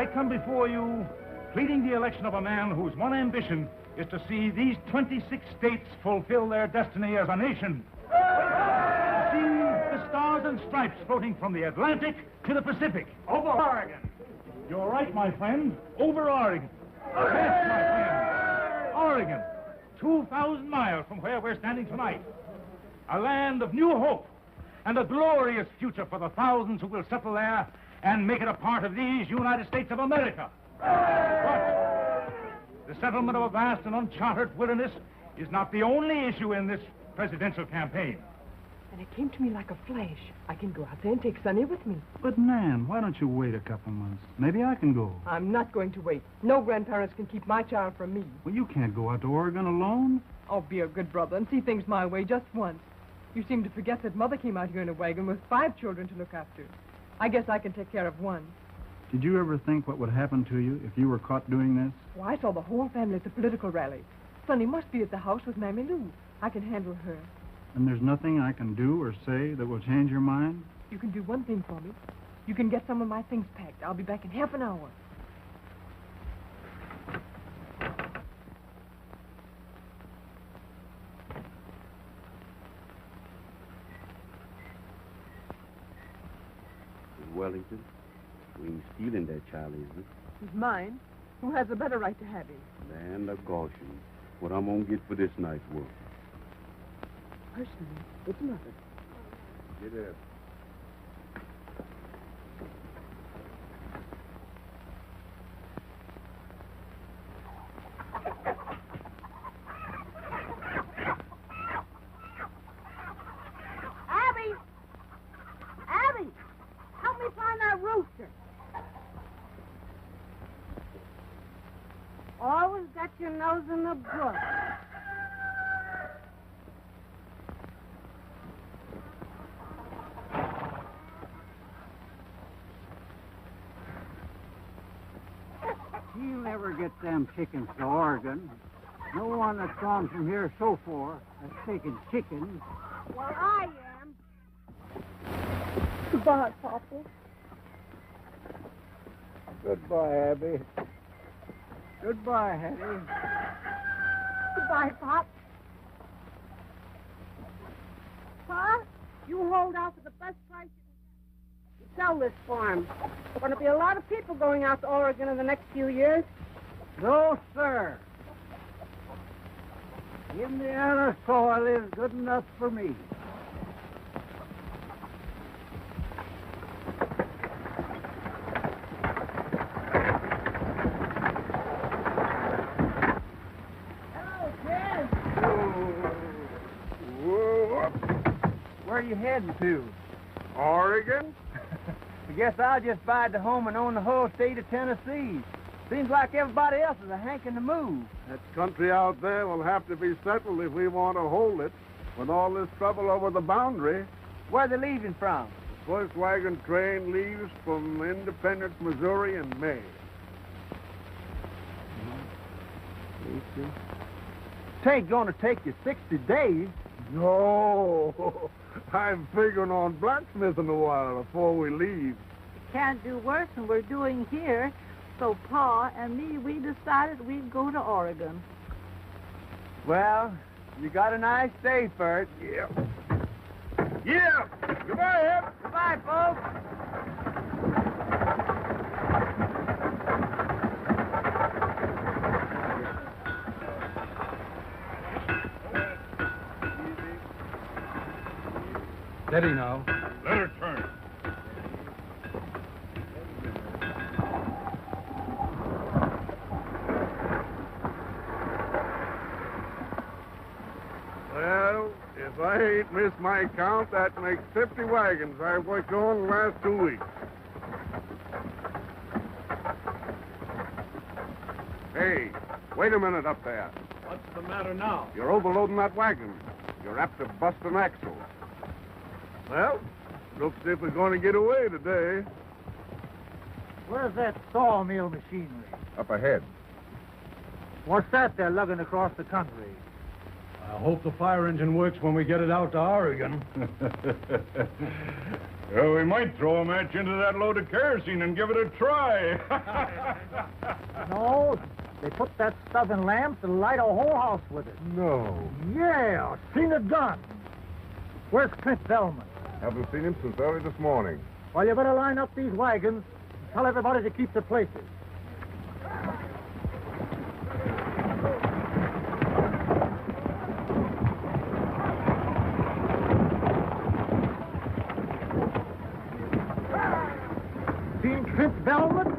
I come before you pleading the election of a man whose one ambition is to see these 26 states fulfill their destiny as a nation. To see the stars and stripes floating from the Atlantic to the Pacific. Over Oregon. You're right, my friend. Over Oregon. Yes, my friend. Oregon. 2,000 miles from where we're standing tonight. A land of new hope and a glorious future for the thousands who will settle there and make it a part of these United States of America. But the settlement of a vast and uncharted wilderness is not the only issue in this presidential campaign. And it came to me like a flash. I can go out there and take Sonny with me. But, Nan, why don't you wait a couple months? Maybe I can go. I'm not going to wait. No grandparents can keep my child from me. Well, you can't go out to Oregon alone. Oh, be a good brother and see things my way just once. You seem to forget that Mother came out here in a wagon with 5 children to look after. I guess I can take care of one. Did you ever think what would happen to you if you were caught doing this? Well, I saw the whole family at the political rally. Sonny must be at the house with Mammy Lou. I can handle her. And there's nothing I can do or say that will change your mind? You can do one thing for me. You can get some of my things packed. I'll be back in half an hour. Wellington, we ain't stealing that child, is it? He's mine. Who has a better right to have him? Land of caution. What I'm gonna get for this night's work. Personally, it's Mother. Get up. Abby! Abby! Help me find that rooster. Always got your nose in the brush. He'll never get them chickens to Oregon. No one that's gone from here so far has taken chickens. Well, I am. Goodbye, Papa. Goodbye, Abby. Goodbye, Hattie. Goodbye, Pop. Pa, you hold out for the best price you can sell this farm. There's going to be a lot of people going out to Oregon in the next few years. No, sir. Indiana soil is good enough for me. Where are you heading to? Oregon? I guess I'll just buy the home and own the whole state of Tennessee. Seems like everybody else is a hanking to move. That country out there will have to be settled if we want to hold it. With all this trouble over the boundary. Where are they leaving from? The first wagon train leaves from Independence, Missouri in May. It ain't gonna take you 60 days. No. I'm figuring on blacksmithing a while before we leave. Can't do worse than we're doing here. So Pa and me, we decided we'd go to Oregon. Well, you got a nice day, Bert. Yeah. Yeah. Goodbye, Ed. Goodbye, folks. Steady now. Let her turn. Well, if I ain't missed my count, that makes 50 wagons I've worked on the last 2 weeks. Hey, wait a minute up there. What's the matter now? You're overloading that wagon. You're apt to bust an axle. Well, looks as if we're going to get away today. Where's that sawmill machinery? Up ahead. What's that they're lugging across the country? I hope the fire engine works when we get it out to Oregon. Well, we might throw a match into that load of kerosene and give it a try. No, they put that stuff in lamps and light a whole house with it. No. Yeah, seen it done. Where's Clint Belmet? Haven't seen him since early this morning. Well, you better line up these wagons and tell everybody to keep their places. Seen Clint Belmet?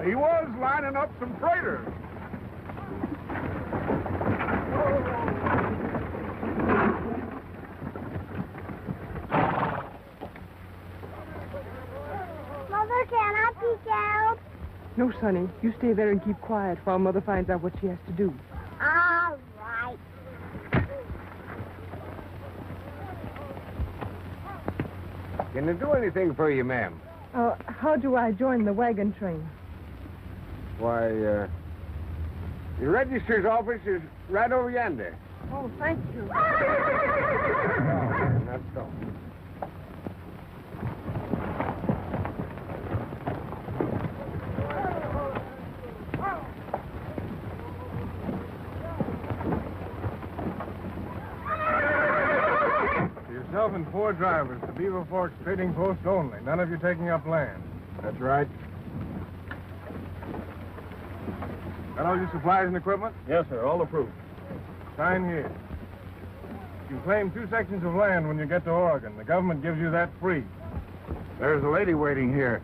He was lining up some freighters. Mother, can I peek out? No, Sonny. You stay there and keep quiet while Mother finds out what she has to do. All right. Can I do anything for you, ma'am? How do I join the wagon train? Why, your register's office is right over yonder. Oh, thank you. That's so. Yourself and 4 drivers to Beaver Forks Trading Post only. None of you taking up land. That's right. Got all your supplies and equipment? Yes, sir. All approved. Sign here. You claim 2 sections of land when you get to Oregon. The government gives you that free. There's a lady waiting here.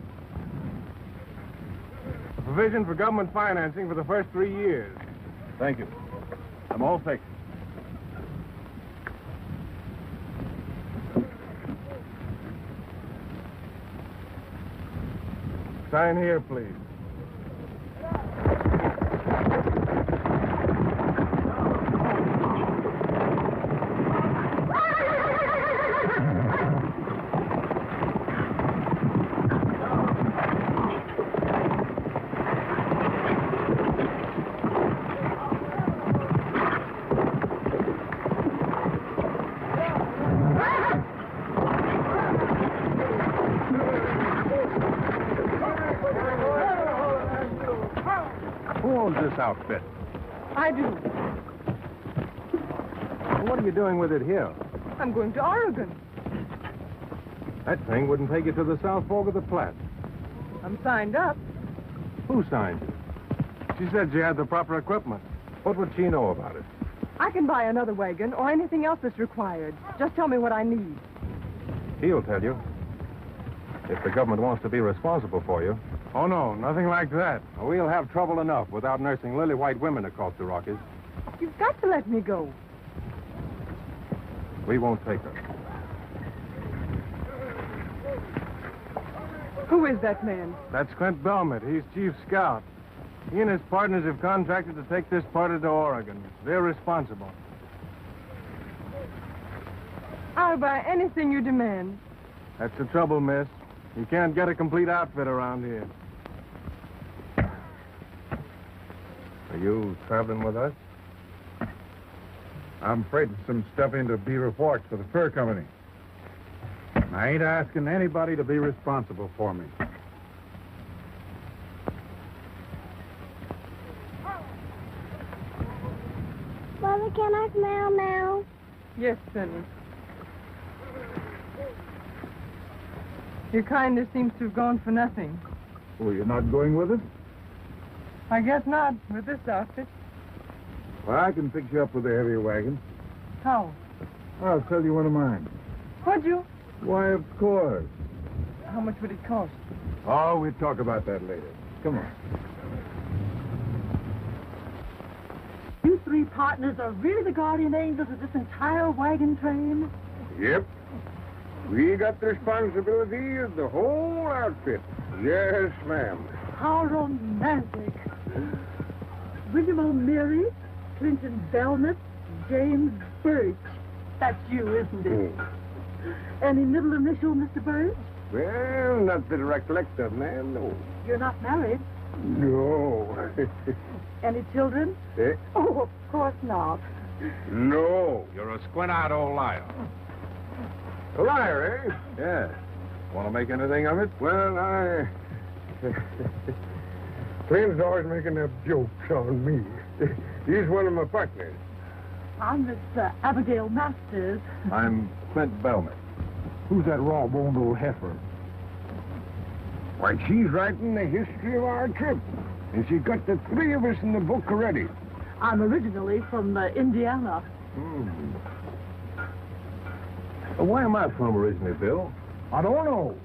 A provision for government financing for the first 3 years. Thank you. I'm all fixed. Sign here, please. Who owns this outfit? I do. What are you doing with it here? I'm going to Oregon. That thing wouldn't take you to the South Fork of the Platte. I'm signed up. Who signed you? She said she had the proper equipment. What would she know about it? I can buy another wagon or anything else that's required. Just tell me what I need. He'll tell you. If the government wants to be responsible for you. Oh, no, nothing like that. We'll have trouble enough without nursing lily-white women across the Rockies. You've got to let me go. We won't take her. Who is that man? That's Clint Belmet. He's chief scout. He and his partners have contracted to take this party to Oregon. They're responsible. I'll buy anything you demand. That's the trouble, miss. You can't get a complete outfit around here. Are you traveling with us? I'm freighting some stuff into Beaver Forks for the fur company. I ain't asking anybody to be responsible for me. Mother, can I smell now? Yes, Sonny. Your kindness seems to have gone for nothing. Oh, you're not going with us? I guess not, with this outfit. Well, I can fix you up with a heavier wagon. How? I'll sell you one of mine. Would you? Why, of course. How much would it cost? Oh, we'll talk about that later. Come on. You 3 partners are really the guardian angels of this entire wagon train? Yep. We got the responsibility of the whole outfit. Yes, ma'am. How romantic. William O'Meary, Clinton Belmet, James Burch. That's you, isn't it? Any middle initial, Mr. Burch? Well, not that I recollect of, ma'am, no. You're not married? No. Any children? Eh? Oh, of course not. No. You're a squint-eyed old liar. A liar, eh? Yeah. Want to make anything of it? Well, Clint's always making up jokes on me. He's one of my partners. I'm Miss Abigail Masters. I'm Clint Belmet. Who's that raw-boned old heifer? Why, she's writing the history of our trip. And she got the three of us in the book already. I'm originally from Indiana. Well, where am I from originally, Bill? I don't know.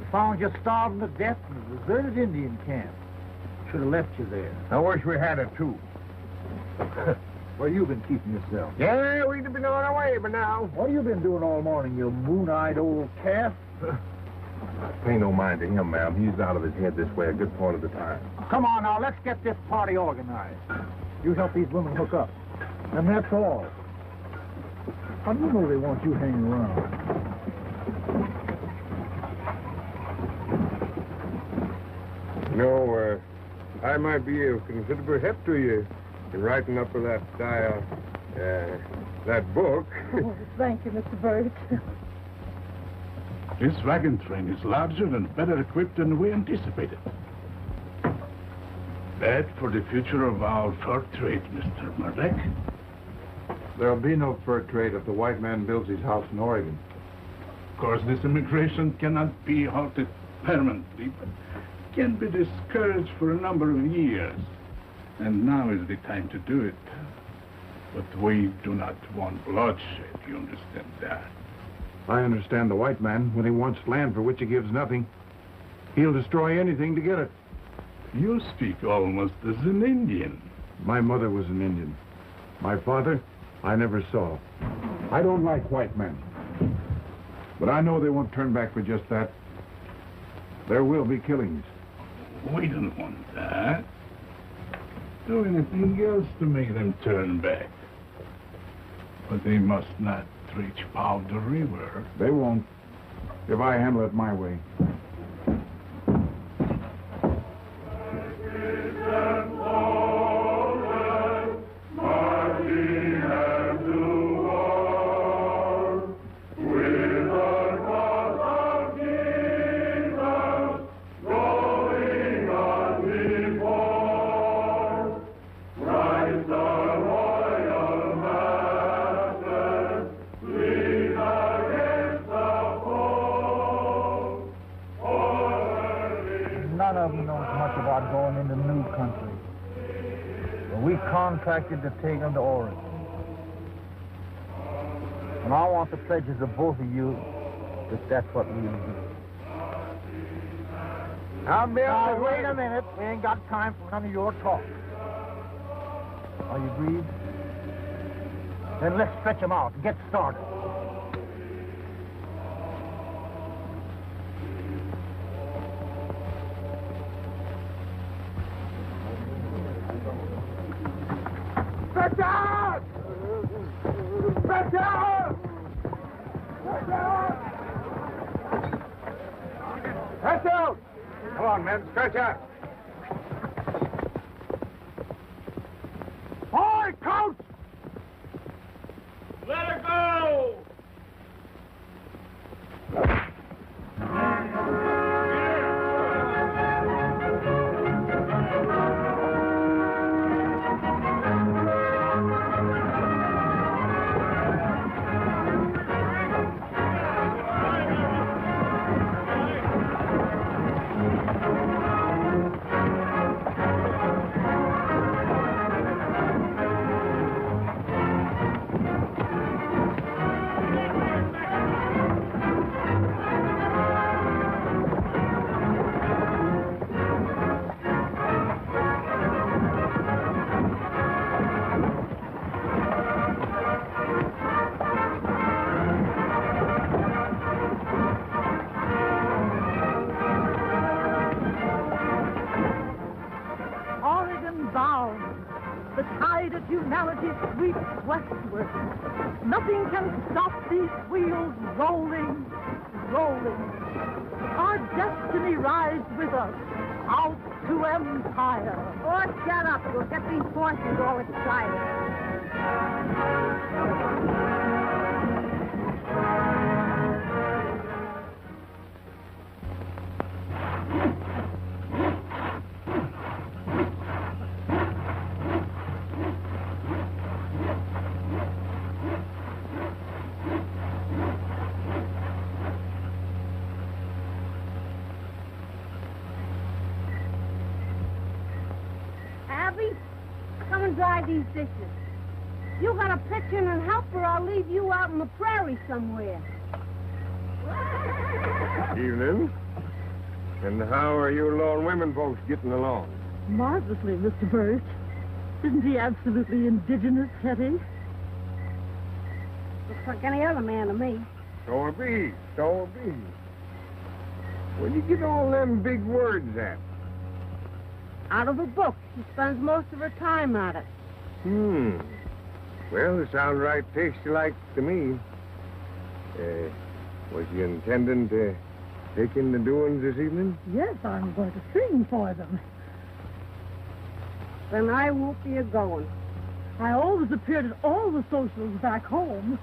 We found you starving to death in a deserted Indian camp. Should have left you there. I wish we had it, too. Where you been keeping yourself? Yeah, we'd have been on our way by now. What have you been doing all morning, you moon-eyed old calf? Pay no mind to him, ma'am. He's out of his head this way a good part of the time. Come on now, let's get this party organized. You help these women hook up. And that's all. How do you know they want you hanging around? No, I might be of considerable help to you in writing up for that book. Oh, thank you, Mr. Burch. This wagon train is larger and better equipped than we anticipated. Bad for the future of our fur trade, Mr. Murdock. There'll be no fur trade if the white man builds his house in Oregon. Of course, this immigration cannot be halted permanently, but can be discouraged for a number of years. And now is the time to do it. But we do not want bloodshed, you understand that? I understand the white man, when he wants land for which he gives nothing, he'll destroy anything to get it. You speak almost as an Indian. My mother was an Indian. My father, I never saw. I don't like white men. But I know they won't turn back for just that. There will be killings. We don't want that. Do anything else to make them turn back. But they must not reach Powder River. They won't, if I handle it my way. None of them knows much about going into new country. But we contracted to take them to Oregon. And I want the pledges of both of you if that's what we'll do. Now, Bill, wait a minute. We ain't got time for none of your talk. Are you agreed? Then let's stretch them out and get started. Stretch out! Stretch out! Stretch out! Stretch out! Come on, men, stretch out. Boy, coach! Let her go! The tide of humanity sweeps westward. Nothing can stop these wheels rolling, rolling. Our destiny rides with us out to empire. Oh, shut up. We'll get these horses all excited. these dishes. You gotta pitch in and help, or I'll leave you out in the prairie somewhere. Evening. And how are you lone women folks getting along? Marvelously, Mr. Burch. Isn't he absolutely indigenous, Hetty? Looks like any other man to me. So it be. So it be. Where do you get all them big words at? Out of a book. She spends most of her time at it. Well, it sounds right tasty-like to me. Was you intending to take in the doings this evening? Yes, I'm going to sing for them. Then I won't be a-going. I always appeared at all the socials back home.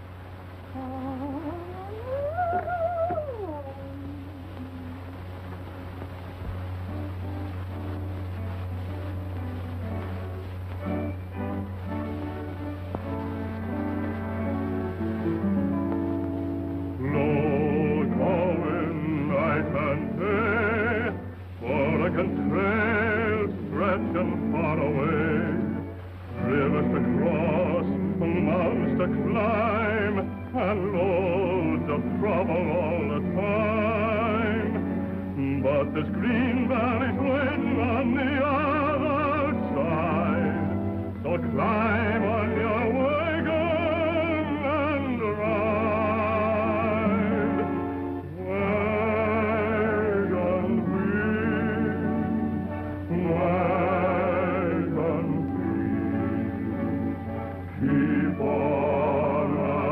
This green valley's waiting on the other side. So climb on your wagon and ride. Wagon wheel, keep on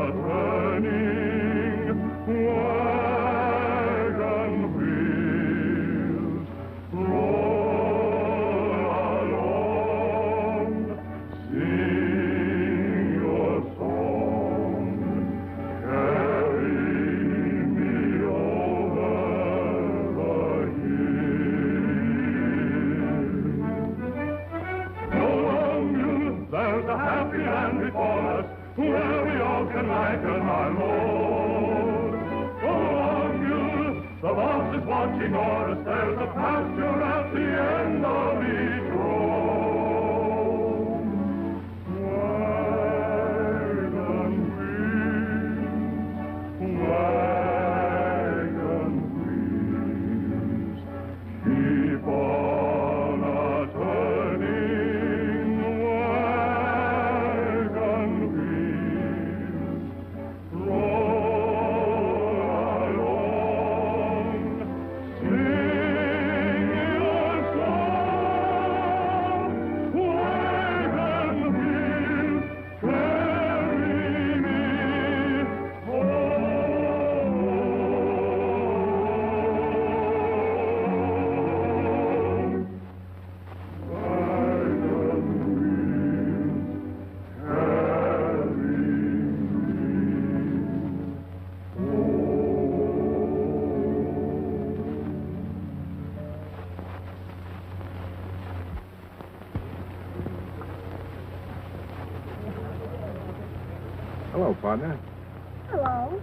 a-turning. Wagon wheels, roll along, sing your song, carry me over the hill. Go on, you, there's a happy land before us, where we all can lighten our load. Go on, you, the boss is watching o'er us, there's a pasture at the end of each road. Wagon wheels, keep on a-turning. Wagon wheels, roll along, sing your song. Wagon wheels, carry me home. Hello, partner. Hello.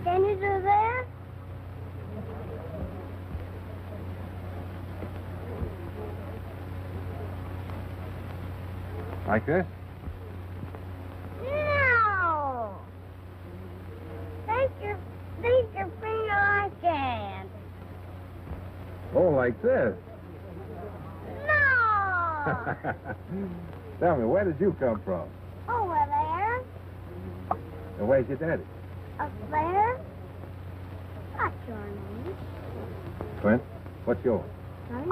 Can you do that? Like this? No. Take your finger like that. Oh, like this? No. Tell me, where did you come from? Over there. And where's your daddy? Up there. What's your name? Clint, what's yours? Sonny?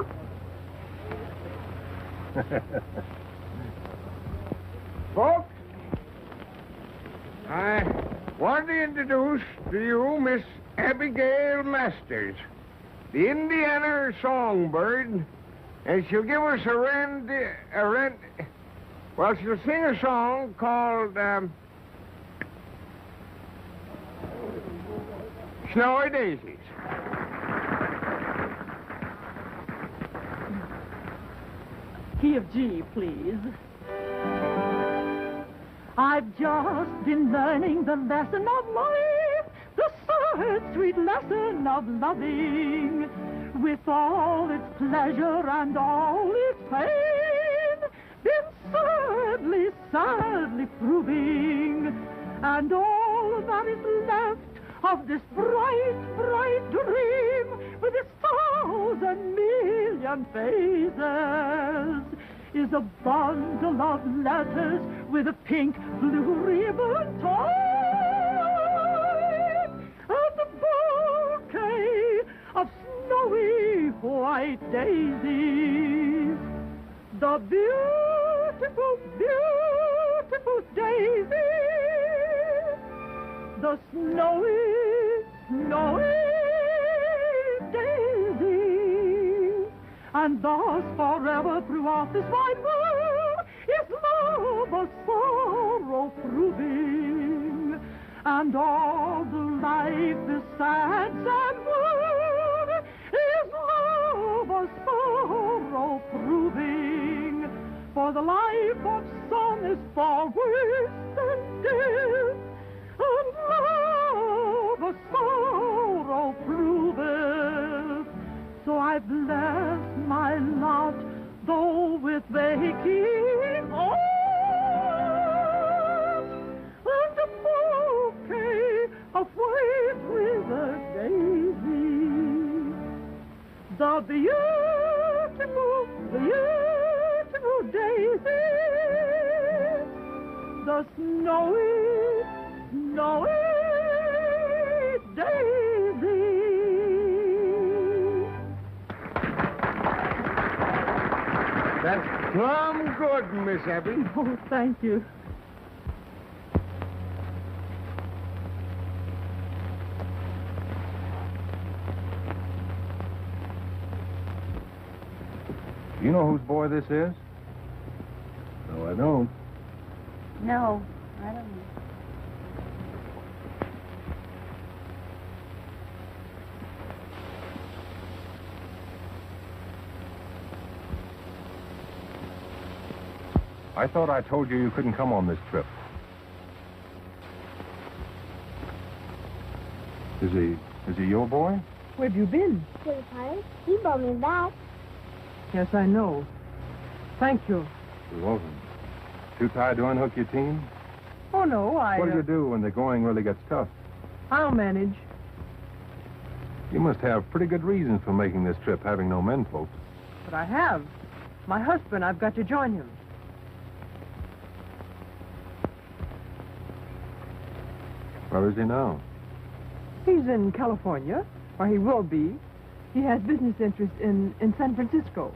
Folks, I want to introduce to you Miss Abigail Masters, the Indiana songbird, and she'll give us well, she'll sing a song called Snowy Daisies. Key of G, please. I've just been learning the lesson of life. The sun first sweet lesson of loving, with all its pleasure and all its pain, been sadly, sadly proving, and all that is left of this bright, bright dream, with its 1,000,000,000 phases, is a bundle of letters with a pink blue ribbon tied, and a bouquet of snowy white daisies. The beautiful, beautiful daisies, the snowy, snowy daisies. And thus forever throughout this wide world is love a sorrow proving, and all the life is sad, sad world is love a sorrow proving. For the life of song is far worse than death, and love a sorrow proveth. So I bless my lot, though with aching heart, and a bouquet of white withered daisies. The beautiful, beautiful daisies, the snowy, snowy daisies. That's plumb good, Miss Abby. Oh, thank you. You know whose boy this is? No, I don't. No, I don't know. I thought I told you couldn't come on this trip. Is he your boy? Where have you been? To the party. He brought me back. Yes, I know. Thank you. You're welcome. Too tired to unhook your team? Oh, no, What do you do when the going really gets tough? I'll manage. You must have pretty good reasons for making this trip, having no men folks. But I have. My husband, I've got to join him. Where is he now? He's in California, or he will be. He has business interests in San Francisco.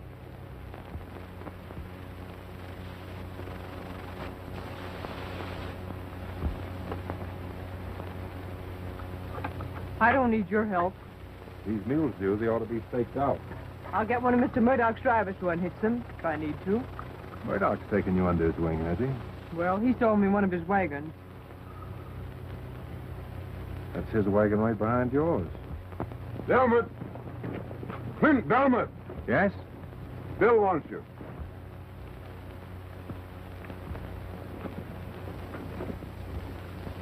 I don't need your help. These mules do. They ought to be staked out. I'll get one of Mr. Murdock's drivers to unhitch them, if I need to. Murdock's taken you under his wing, has he? Well, he sold me one of his wagons. That's his wagon right behind yours. Belmet! Clint, Belmet! Yes? Bill wants you.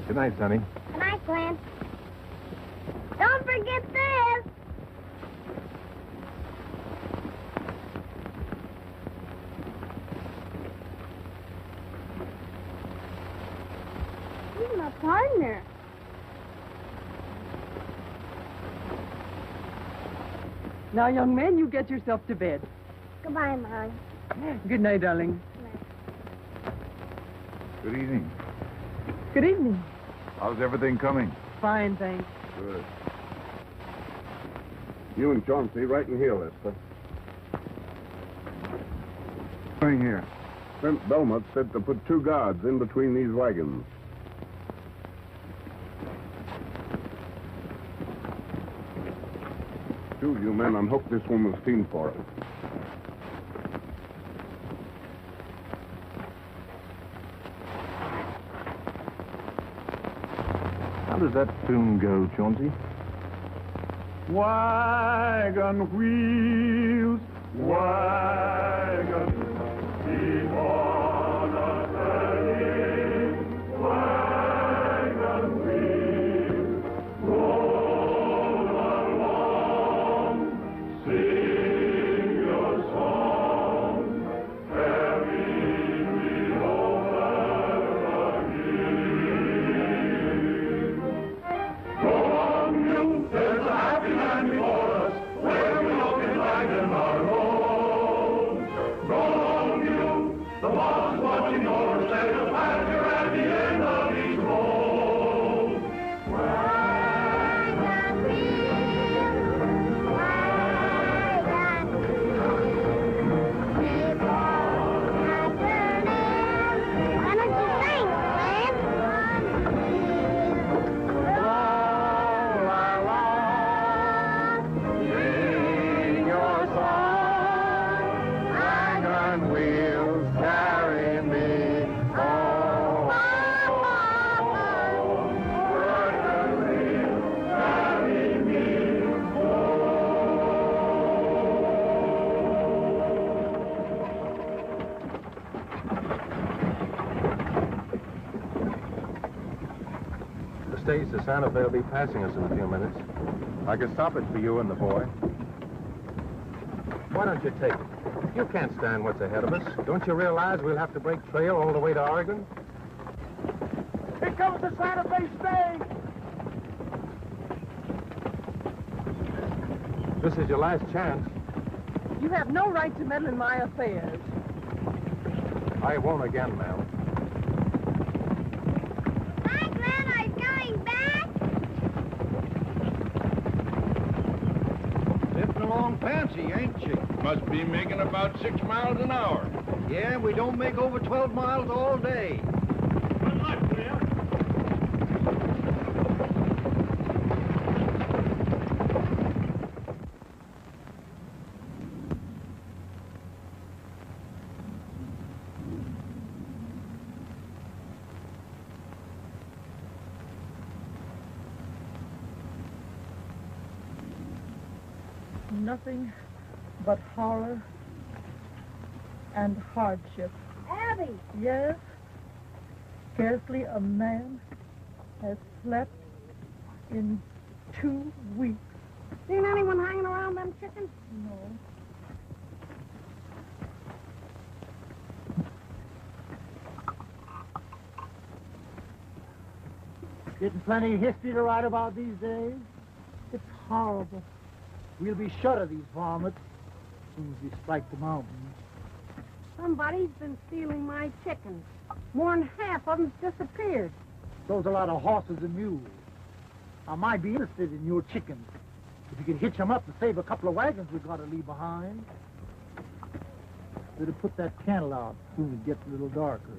Good night, Sonny. Good night, Clint. Don't forget this. He's my partner. Now, young man, you get yourself to bed. Goodbye, Mom. Good night, darling. Good evening. Good evening. How's everything coming? Fine, thanks. Good. You and Chauncey right in here, Lester. Coming here. Clint Belmet said to put 2 guards in between these wagons. Two of you men unhook this woman's team for us. How does that tune go, Chauncey? Wagon wheels, wagon, keep on a-turning. Wagon wheels, roll The boss is watching over, says the pasture at the end of each row. Wagon wheels, wagon wheels, keep on turning. Why don't you sing, Glenn? Sing your song, wagon wheels carry me home. Wagon wheels carry me The stage to Santa Fe will be passing us in a few minutes. I can stop it for you and the boy. Why don't you take it? You can't stand what's ahead of us. Don't you realize we'll have to break trail all the way to Oregon? Here comes the Santa Fe stage! This is your last chance. You have no right to meddle in my affairs. I won't again, ma'am. Hi, Glenn, are you coming back? Zipping along fancy, ain't she? Must be making about 6 miles an hour. Yeah, we don't make over 12 miles all day. Good luck, dear. Nothing but horror and hardship. Abby! Yes, scarcely a man has slept in 2 weeks. Seen anyone hanging around them chickens? No. Getting plenty of history to write about these days. It's horrible. We'll be shut of these varmints as soon as we strike the mountains. Somebody's been stealing my chickens. More than half of them's disappeared. Those are a lot of horses and mules. I might be interested in your chickens. If you could hitch them up to save a couple of wagons we've got to leave behind. Better put that candle out as soon as it gets a little darker.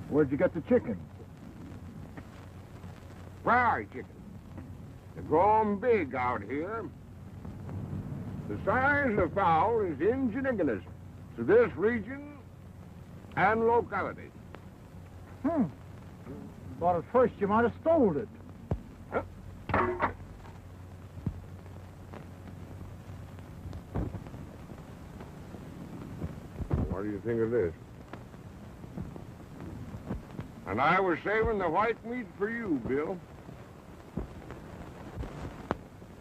Where'd you get the chickens? Fried chicken. They're growing big out here. The size of the fowl is insignificant to this region and locality. Thought at first you might have stole it. What do you think of this? And I was saving the white meat for you, Bill.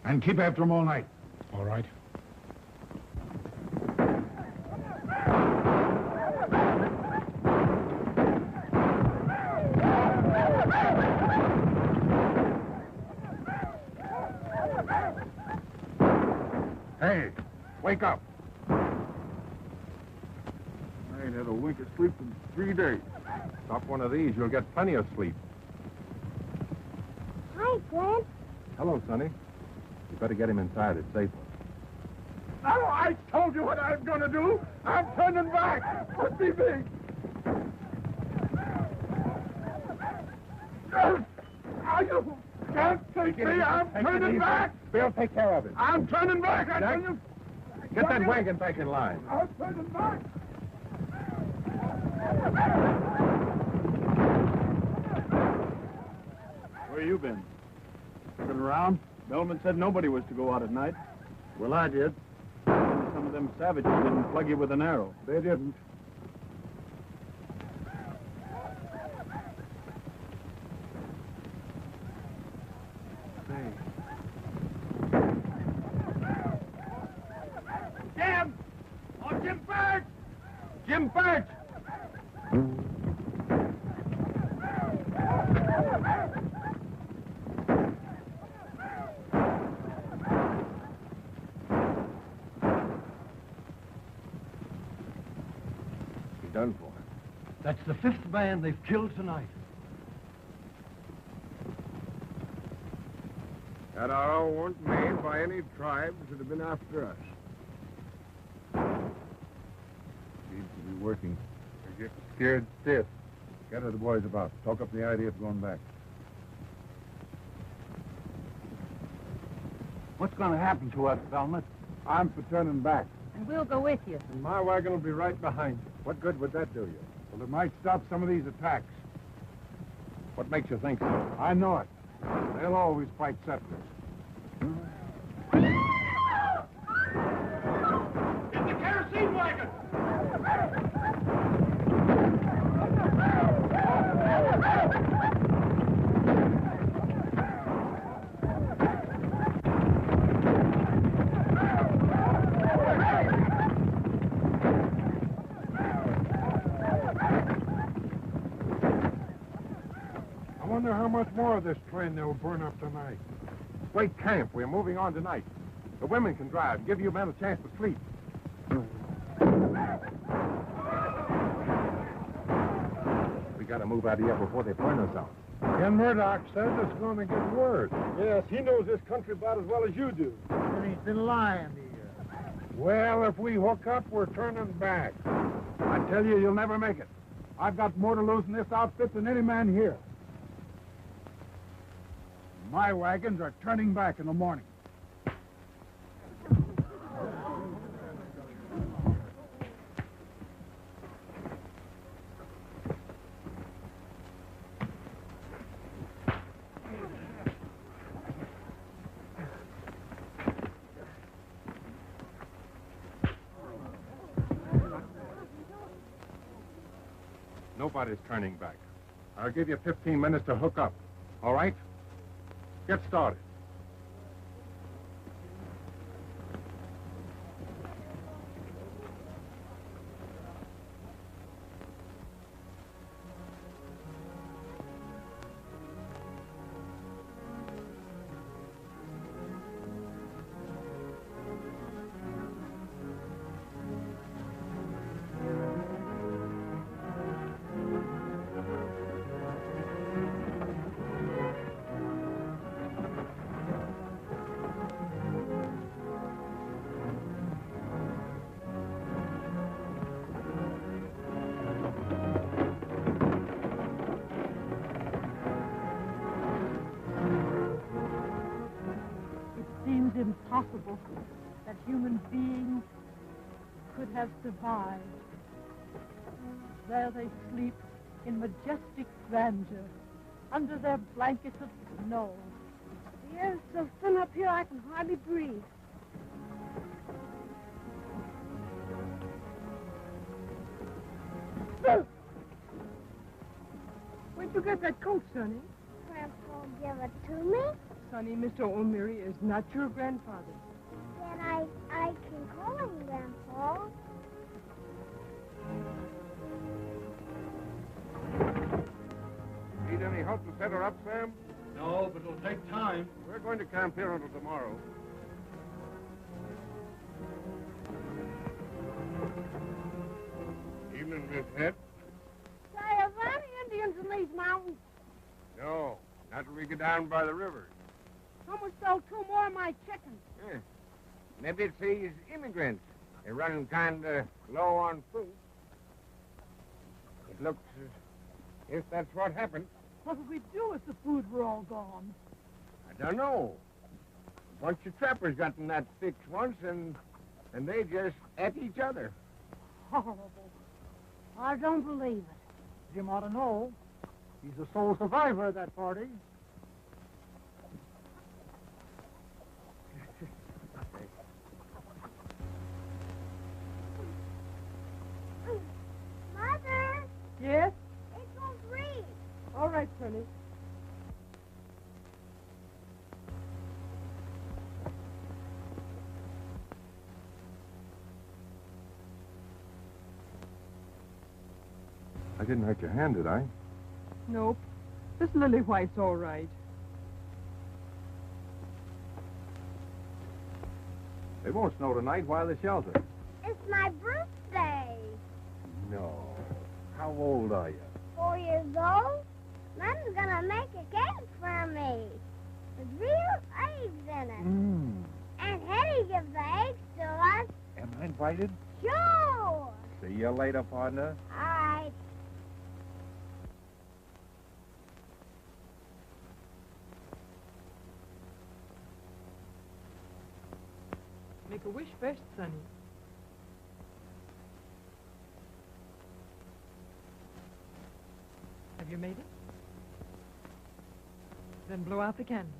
And keep after them all night. All right. Hey, wake up. I ain't had a wink of sleep in 3 days. Stop one of these, you'll get plenty of sleep. Hi, Glenn. Hello, Sonny. You better get him inside. It's safer. Oh, I told you what I was going to do. I'm turning back. Put me big. You can't take me. I'm turning back. Bill, take care of him. I'm turning back. I tell you. Get that wagon back in line. I'm turning back. Where you been? Looking around? Belmet said nobody was to go out at night. Well, I did. Some of them savages didn't plug you with an arrow. They didn't. Jim! Oh, Jim Burch! Jim Burch! done for. That's the 5th man they've killed tonight. That arrow weren't made by any tribes that have been after us. Seems to be working. They're getting scared stiff. Gather the boys about. Talk up the idea of going back. What's going to happen to us, Belmet? I'm for turning back. And we'll go with you. And my wagon will be right behind you. What good would that do you? Well, it might stop some of these attacks. What makes you think so? I know it. They'll always fight settlers. Get the kerosene wagon! I wonder how much more of this train they'll burn up tonight. Wait, camp. We're moving on tonight. The women can drive. Give you men a chance to sleep. We gotta move out of here before they burn us out. Ken Murdock says it's going to get worse. Yes, he knows this country about as well as you do. And he's been lying to you. Well, if we hook up, we're turning back. I tell you, you'll never make it. I've got more to lose in this outfit than any man here. My wagons are turning back in the morning. Nobody's turning back. I'll give you 15 minutes to hook up. All right? Get started. Impossible that human beings could have survived. There they sleep in majestic grandeur under their blankets of snow. The air's so thin up here I can hardly breathe. Where'd you get that coat, Sonny? Grandpa give it to me. Sonny, Mr. O'Meary is not your grandfather. Then I can call him Grandpa. Need any help to set her up, Sam? No, but it'll take time. We're going to camp here until tomorrow. Evening, Miss Head. Say, are there any Indians in these mountains? No, not till we get down by the river. Someone stole 2 more of my chickens. Yeah. Maybe it's these immigrants. They're running kind of low on food. It looks as if that's what happened. What would we do if the food were all gone? I don't know. A bunch of trappers got in that fix once, and they just ate each other. Horrible. I don't believe it. Jim ought to know. He's the sole survivor of that party. Mother, Yes? it won't read. All right, Sonny. I didn't hurt your hand, did I? Nope. This lily white's all right. They won't snow tonight. Why the shelter? It's my birthday. No. How old are you? 4 years old. Mom's gonna make a cake for me with real eggs in it. And Hetty gives the eggs to us. Am I invited? Sure. See you later, partner. All right. Make a wish first, Sonny. Have you made it? Then blow out the candle.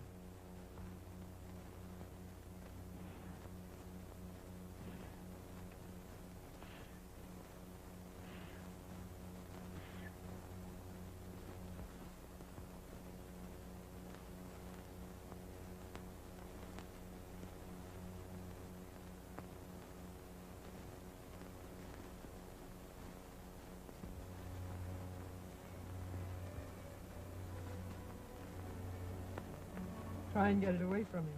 Try and get it away from him.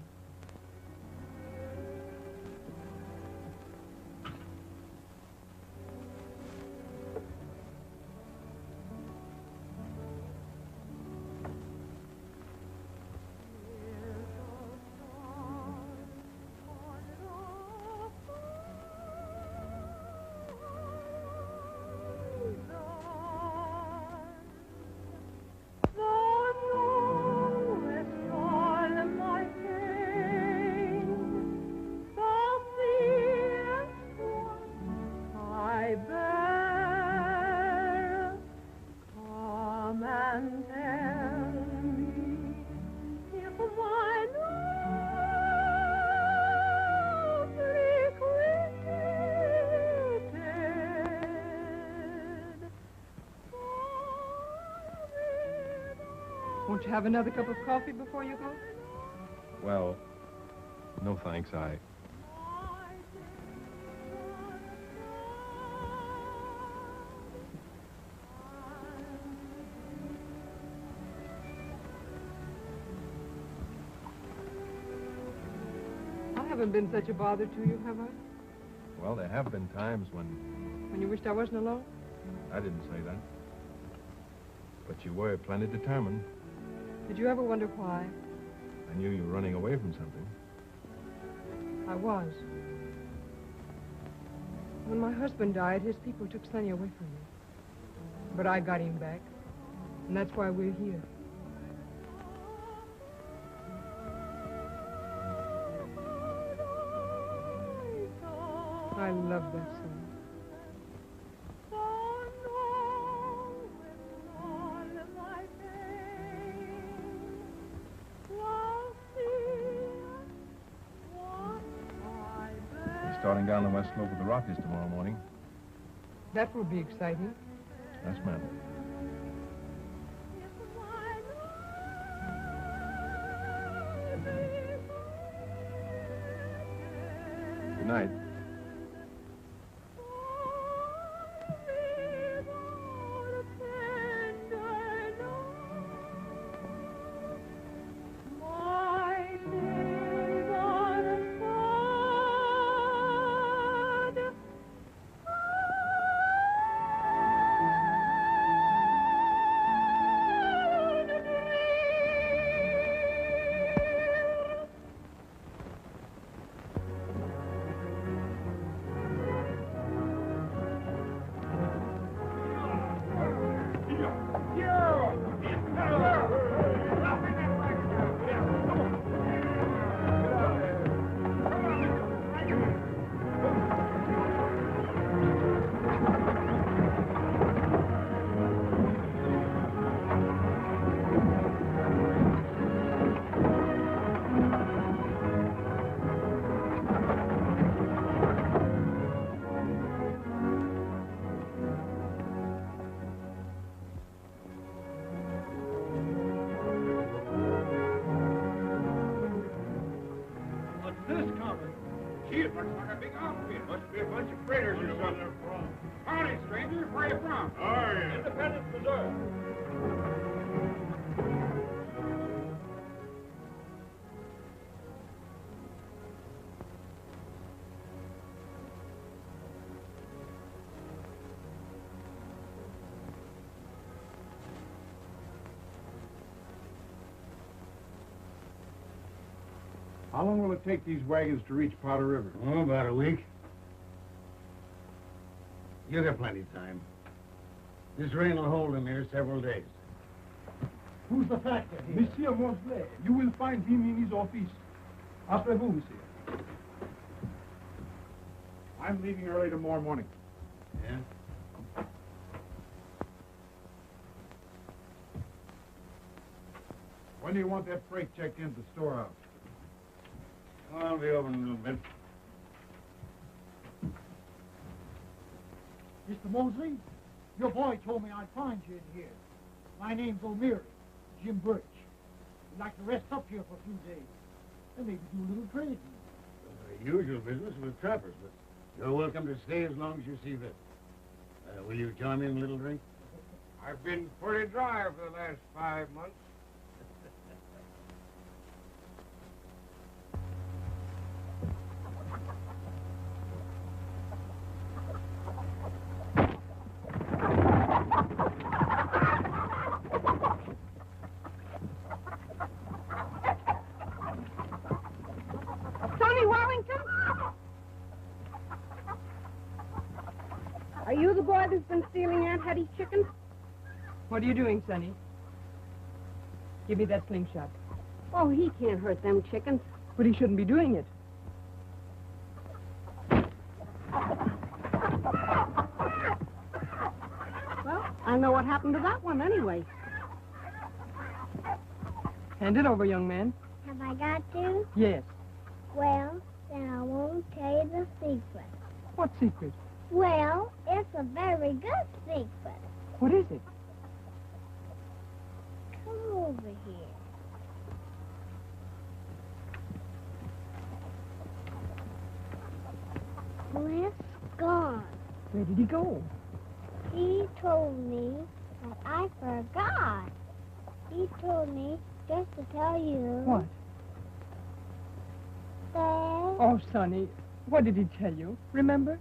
Won't you have another cup of coffee before you go? Well, no thanks. I haven't been such a bother to you, have I? Well, there have been times when When you wished I wasn't alone? I didn't say that. But you were plenty determined. Did you ever wonder why? I knew you were running away from something. I was. When my husband died, his people took Sonny away from me. But I got him back, and that's why we're here. I love that song. Starting down the west slope of the Rockies tomorrow morning. That will be exciting. Yes, ma'am. Good night. Gee, it looks like a big outfit. Must be a bunch of freighters or something. Howdy, stranger. Where are you from? Independence, Missouri. How long will it take these wagons to reach Powder River? Oh, about a week. You got plenty of time. This rain will hold him here several days. Who's the factor here? Monsieur Mosley. You will find him in his office. Après vous, monsieur. I'm leaving early tomorrow morning. Yeah? When do you want that freight checked into the storehouse? Oh, I'll be over in a little bit. Mr. Mosley, your boy told me I'd find you in here. My name's O'Meary, Jim Burch. We'd like to rest up here for a few days and maybe do a little trading. Usual business with trappers, but you're welcome to stay as long as you see fit. Will you join me in a little drink? I've been pretty dry for the last 5 months. Tony Wellington? Are you the boy that's been stealing Aunt Hetty's chickens? What are you doing, Sonny? Give me that slingshot. Oh, he can't hurt them chickens. But he shouldn't be doing it. Well, I know what happened to that one anyway. Hand it over, young man. Have I got to? Yes. Well, then I won't tell you the secret. What secret? Well, it's a very good secret. What is it? Come over here. Cliff's gone. Where did he go? He told me that I forgot. He told me just to tell you What? that... Oh, Sonny, what did he tell you? Remember?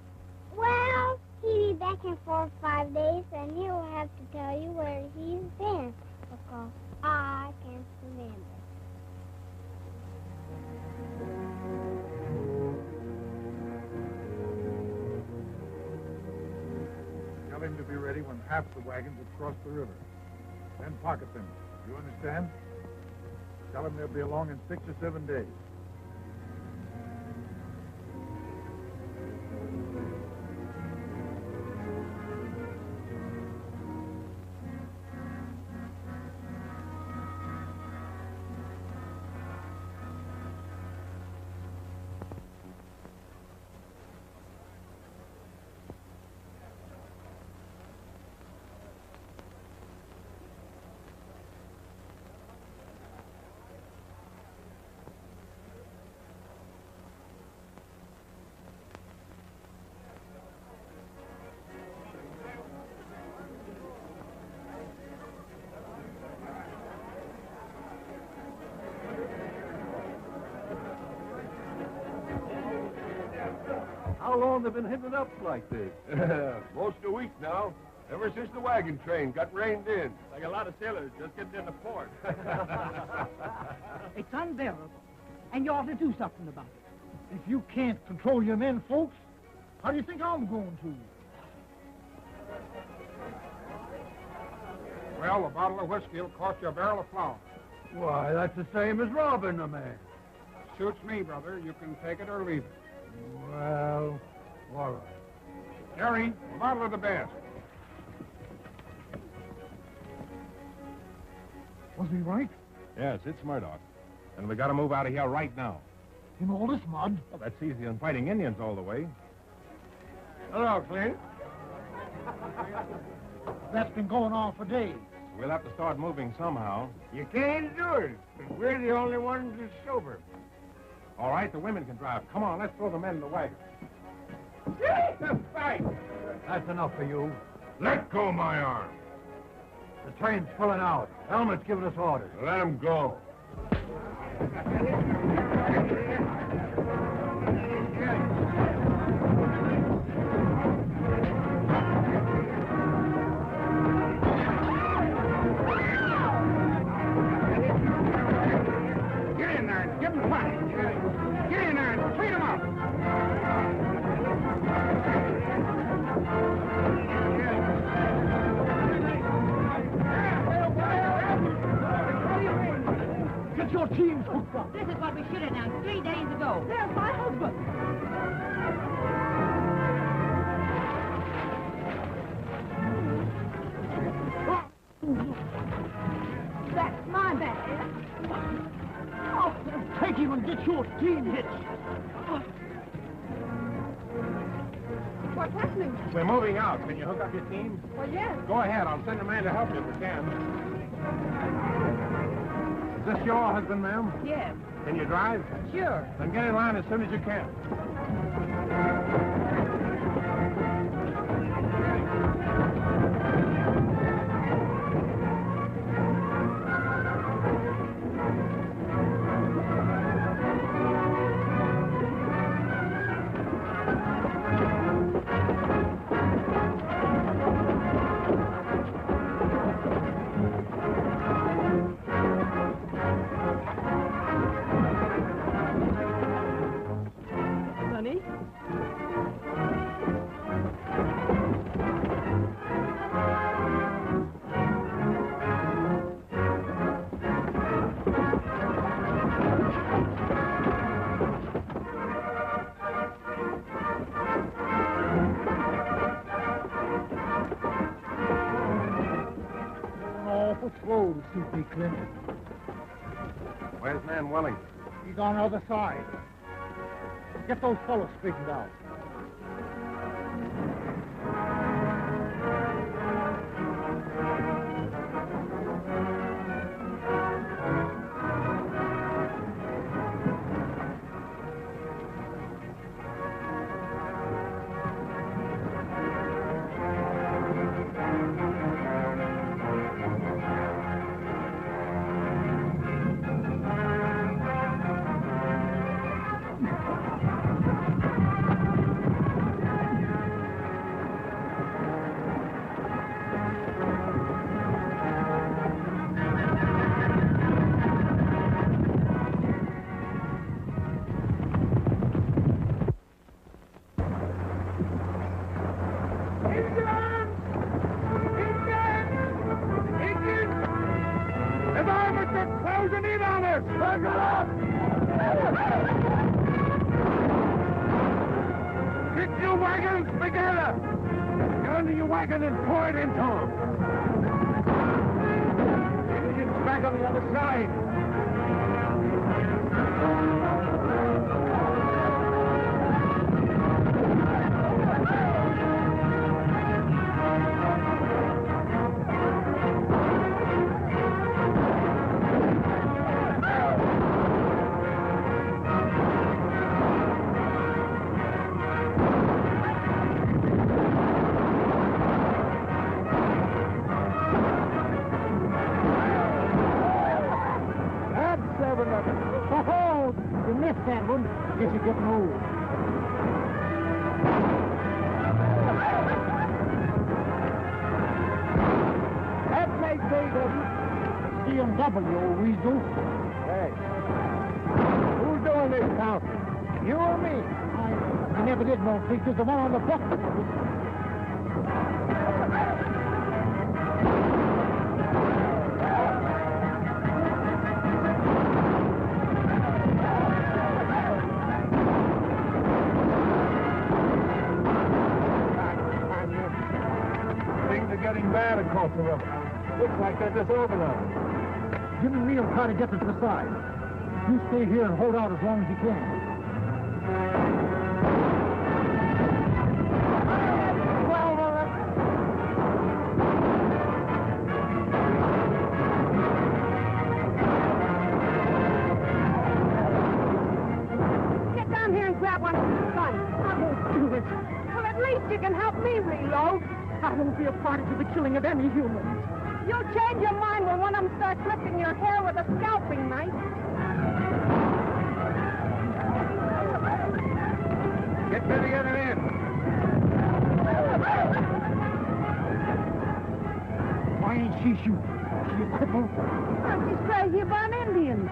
Well, he'll be back in 4 or 5 days, and he'll have to tell you where he's been, because I can't remember. Tell him to be ready when half the wagons have crossed the river. Then pocket them. You understand? Tell him they'll be along in 6 or 7 days. How long have they been hitting it up like this? Most a week now. Ever since the wagon train got reined in. Like a lot of sailors just getting into port. It's unbearable. And you ought to do something about it. If you can't control your men, folks, how do you think I'm going to? Well, a bottle of whiskey will cost you a barrel of flour. Why, that's the same as robbing a man. Suits me, brother. You can take it or leave it. Well, all right. Harry, a bottle of the best. Was he right? Yes, it's Murdock. And we got to move out of here right now. In all this mud? Well, that's easier than fighting Indians all the way. Hello, Clint. That's been going on for days. We'll have to start moving somehow. You can't do it. We're the only ones that's sober. All right, the women can drive. Come on, let's throw the men in the wagon. Fight! That's enough for you. Let go my arm. The train's pulling out. Belmet's giving us orders. Let him go. Get in there and give him a fight. team's hooked up. This is what we should have done 3 days ago. There's my husband. That's my bag. Oh, take him and get your team hitched. What's happening? We're moving out. Can you hook up your team? Well, yes. Go ahead. I'll send a man to help you if we can. Is this your husband, ma'am? Yes. Can you drive? Sure. Then get in line as soon as you can. Sonny? Awful slow to suit me, Clint. Where's man Wellington? He's on the other side. Get those fellows straightened out. Get your wagons together! Get under your wagon and pour it into them! Indians back on the other side! Oh, you missed that one. Guess you're getting old. That's right, David. C&W, old weasel. Hey. Who's doing this counting? You or me? I never did know pictures. The one on the book. Getting bad across the river. Looks like they're disorganized. Jim and me will try to get to the side. You stay here and hold out as long as you can. Get down here and grab one of the guns. I won't do it. Well, at least you can help me reload. I won't be a party to the killing of any humans. You'll change your mind when one of them starts clipping your hair with a scalping knife. Get to the other end. Why ain't she shooting? She a cripple? She's crazy about Indians.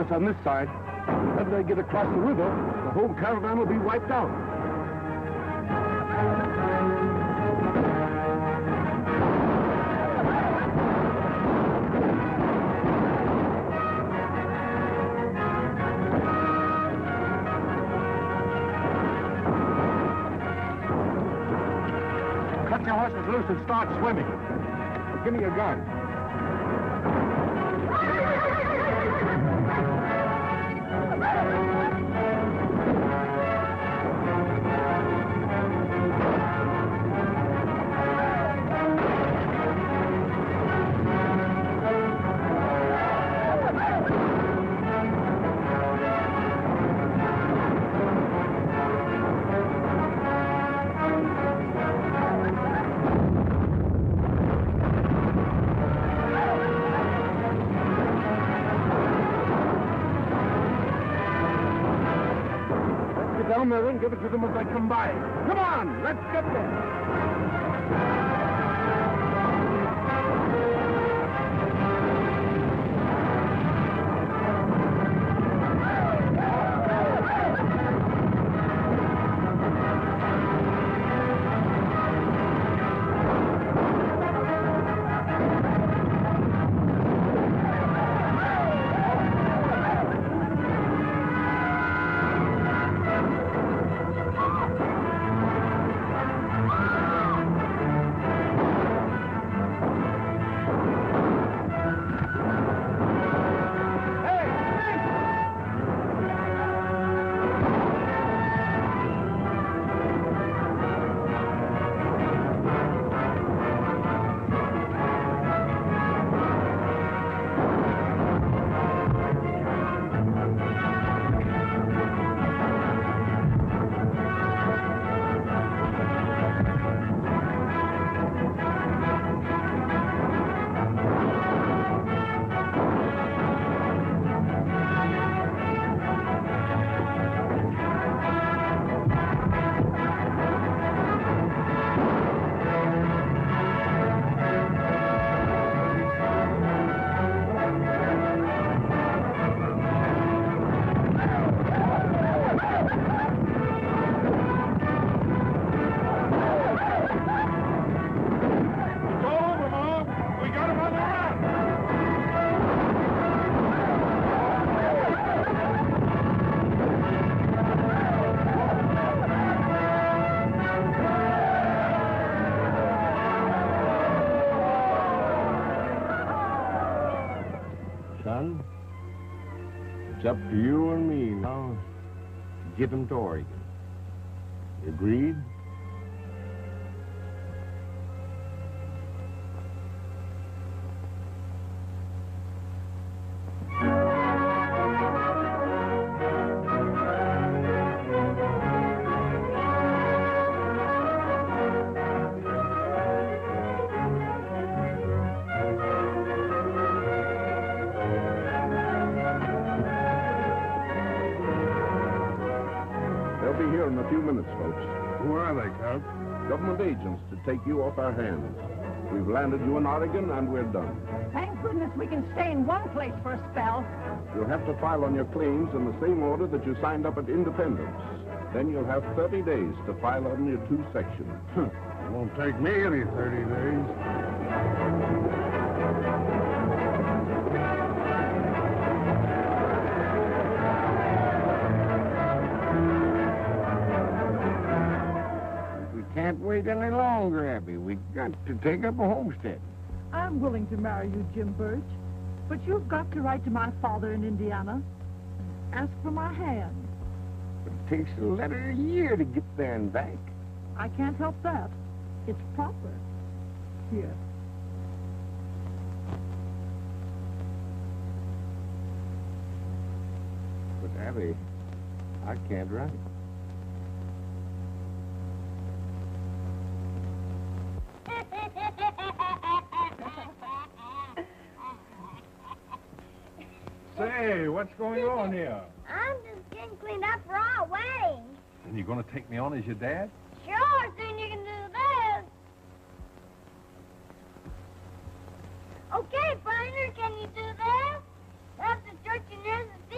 us on this side. If they get across the river, the whole caravan will be wiped out. Cut your horses loose and start swimming. Give me your gun. Down there and give it to them as they come by. Come on, let's get there. Son, it's up to you and me now to get them to Oregon. You agreed? They'll be here in a few minutes, folks. Who are they, Count? Government agents to take you off our hands. We've landed you in Oregon, and we're done. Thank goodness we can stay in one place for a spell. You'll have to file on your claims in the same order that you signed up at Independence. Then you'll have 30 days to file on your 2 sections. It won't take me any 30 days. Can't wait any longer, Abby. We got to take up a homestead. I'm willing to marry you, Jim Burch, but you've got to write to my father in Indiana. Ask for my hand. But it takes a letter a year to get there and back. I can't help that. It's proper. Here. But, Abby, I can't write. Say, what's going on here? I'm just getting cleaned up for our wedding. And you're going to take me on as your dad? Sure, soon you can do this. Okay, partner, can you do this? That's the church and here's the